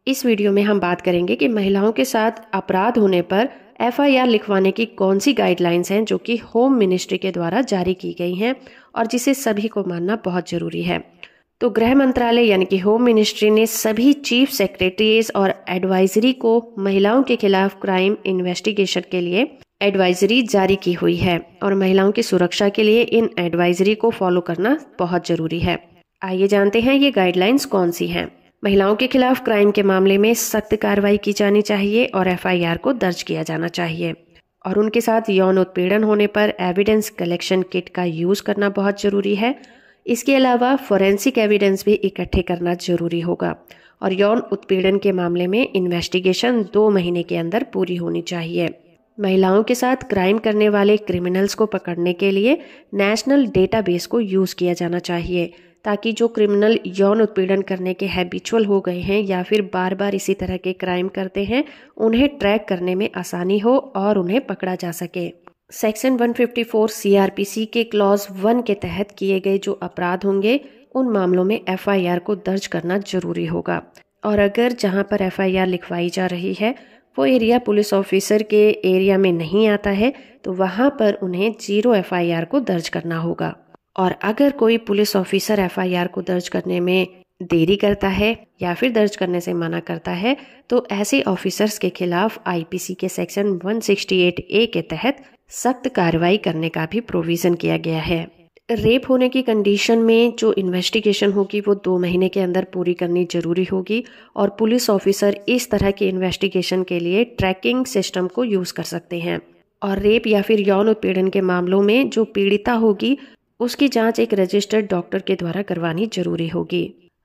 इस वीडियो में हम बात करेंगे कि महिलाओं के साथ अपराध होने पर एफआईआर लिखवाने की कौन सी गाइडलाइंस हैं जो कि होम मिनिस्ट्री के द्वारा जारी की गई हैं और जिसे सभी को मानना बहुत जरूरी है। तो गृह मंत्रालय यानी कि होम मिनिस्ट्री ने सभी चीफ सेक्रेटरीज और एडवाइजरी को महिलाओं के खिलाफ क्राइम इन्वेस्टिगेशन के लिए एडवाइजरी जारी की हुई है और महिलाओं की सुरक्षा के लिए इन एडवाइजरी को फॉलो करना बहुत जरूरी है। आइए जानते हैं ये गाइडलाइंस कौन सी हैं। महिलाओं के खिलाफ क्राइम के मामले में सख्त कार्रवाई की जानी चाहिए और एफआईआर को दर्ज किया जाना चाहिए और उनके साथ यौन उत्पीड़न होने पर एविडेंस कलेक्शन किट का यूज करना बहुत जरूरी है। इसके अलावा फोरेंसिक एविडेंस भी इकट्ठे करना जरूरी होगा और यौन उत्पीड़न के मामले में इन्वेस्टिगेशन 2 महीने के अंदर पूरी होनी चाहिए। महिलाओं के साथ क्राइम करने वाले क्रिमिनल्स को पकड़ने के लिए नेशनल डेटाबेस को यूज किया जाना चाहिए ताकि जो क्रिमिनल यौन उत्पीड़न करने के हैबिचुअल हो गए हैं या फिर बार बार इसी तरह के क्राइम करते हैं उन्हें ट्रैक करने में आसानी हो और उन्हें पकड़ा जा सके। सेक्शन 154 सीआरपीसी के क्लॉज 1 के तहत किए गए जो अपराध होंगे उन मामलों में एफआईआर को दर्ज करना जरूरी होगा और अगर जहां पर एफआईआर लिखवाई जा रही है वो एरिया पुलिस ऑफिसर के एरिया में नहीं आता है तो वहां पर उन्हें 0 एफआईआर को दर्ज करना होगा। और अगर कोई पुलिस ऑफिसर एफआईआर को दर्ज करने में देरी करता है या फिर दर्ज करने से मना करता है तो ऐसे ऑफिसर्स के खिलाफ आईपीसी के सेक्शन 168A के तहत सख्त कार्रवाई करने का भी प्रोविजन किया गया है। रेप होने की कंडीशन में जो इन्वेस्टिगेशन होगी वो 2 महीने के अंदर पूरी करनी जरूरी होगी और पुलिस ऑफिसर इस तरह के इन्वेस्टिगेशन के लिए ट्रैकिंग सिस्टम को यूज कर सकते हैं। और रेप या फिर यौन उत्पीड़न के मामलों में जो पीड़िता होगी उसकी जांच एक रजिस्टर्ड डॉक्टर के द्वारा करवानी जरूरी होगी।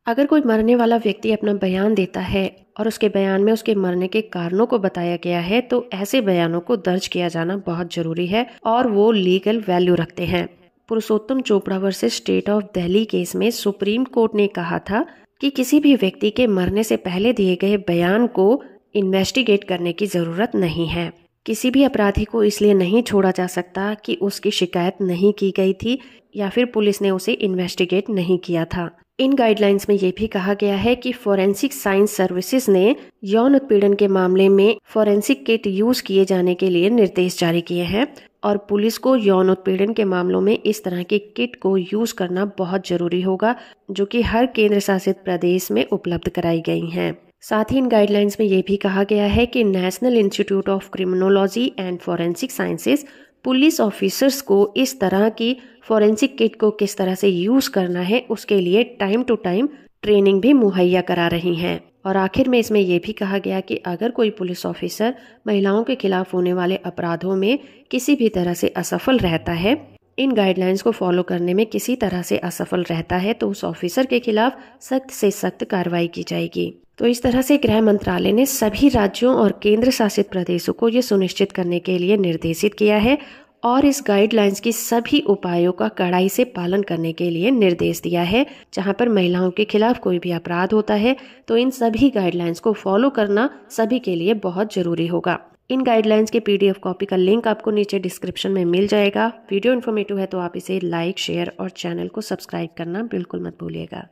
अगर कोई मरने वाला व्यक्ति अपना बयान देता है और उसके बयान में उसके मरने के कारणों को बताया गया है तो ऐसे बयानों को दर्ज किया जाना बहुत जरूरी है और वो लीगल वैल्यू रखते हैं। Purushottam Chopra versus state of Delhi case में सुप्रीम कोर्ट ने कहा था कि किसी भी व्यक्ति के मरने से पहले दिए गए बयान को इन्वेस्टिगेट करने की जरूरत नहीं है। किसी भी अपराधी को इसलिए नहीं छोड़ा जा सकता कि उसकी शिकायत नहीं की गई थी या फिर पुलिस ने उसे इन्वेस्टिगेट नहीं किया था। इन गाइडलाइंस में ये भी कहा गया है कि फोरेंसिक साइंस सर्विसेज ने यौन उत्पीड़न के मामले में फोरेंसिक किट यूज किए जाने के लिए निर्देश जारी किए हैं और पुलिस को यौन उत्पीड़न के मामलों में इस तरह की किट को यूज करना बहुत जरूरी होगा जो कि हर केंद्र शासित प्रदेश में उपलब्ध कराई गई हैं। साथ ही इन गाइडलाइंस में ये भी कहा गया है कि national institute of criminology and forensic sciences police officers को इस तरह की फोरेंसिक किट को किस तरह से यूज करना है उसके लिए टाइम टू टाइम ट्रेनिंग भी मुहैया करा रही हैं। और आखिर में इसमें यह भी कहा गया कि अगर कोई पुलिस ऑफिसर महिलाओं के खिलाफ होने वाले अपराधों में किसी भी तरह से असफल रहता है, इन गाइडलाइंस को फॉलो करने में किसी तरह से असफल रहता है तो उस ऑफिसर के खिलाफ सख्त से सख्त कार्रवाई की जाएगी। तो इस तरह से गृह मंत्रालय ने सभी राज्यों और केंद्र शासित प्रदेशों को ये सुनिश्चित करने के लिए निर्देशित किया है और इस गाइडलाइंस की सभी उपायों का कड़ाई से पालन करने के लिए निर्देश दिया है। जहां पर महिलाओं के खिलाफ कोई भी अपराध होता है तो इन सभी गाइडलाइंस को फॉलो करना सभी के लिए बहुत जरूरी होगा। इन गाइडलाइंस के पीडीएफ कॉपी का लिंक आपको नीचे डिस्क्रिप्शन में मिल जाएगा। वीडियो इन्फॉर्मेटिव है तो आप इसे लाइक, शेयर और चैनल को सब्सक्राइब करना बिल्कुल मत भूलिएगा।